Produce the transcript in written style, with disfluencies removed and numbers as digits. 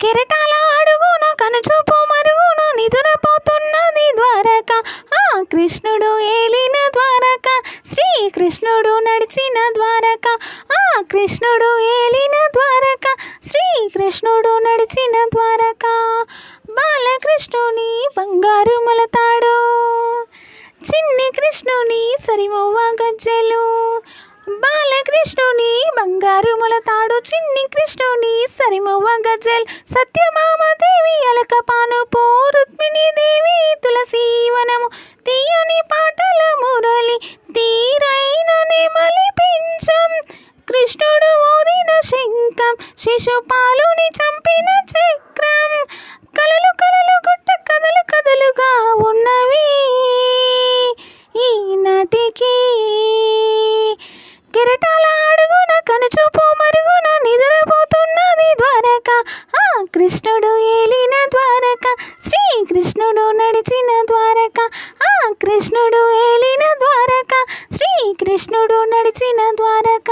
కెరటాల అడుగున కనుచూపు మరుగున నిదురపోతున్నది ద్వారక. ఆ కృష్ణుడు ఏలిన ద్వారక, శ్రీకృష్ణుడు నడిచిన ద్వారక. ఆ కృష్ణుడు ఏలిన ద్వారక, శ్రీకృష్ణుడు నడిచిన ద్వారక. బాలకృష్ణుని బంగారు మొలతాడు, చిన్ని కృష్ణుని సరిమొవ్వ గజ్జెలు. బాలకృష్ణుని బంగారు మొలతాడు, చిన్ని కృష్ణుని సరిమొవ్వ గజ్జెలు. సత్యభామాదేవి అలక పానుపు, రుక్మిణీ దేవి తులసి వనము. తీయని పాటల మురళి తీరైన నెమలి పించం, కృష్ణుడు ఓదిన శంఖం శిశుపాలుని చంపిన చక్రం. కలలు కలలు గుట్ట కథలు కథలుగా ఉన్నవి ఈనాటికి. కెరటాల అడుగున కనుచూపు మరుగున నిద్రపోతున్నది ద్వారక. ఆ కృష్ణుడు ఏలిన ద్వారక, శ్రీకృష్ణుడు నడిచిన ద్వారక. ఆ కృష్ణుడు ఏలిన ద్వారక, శ్రీకృష్ణుడు నడిచిన ద్వారక.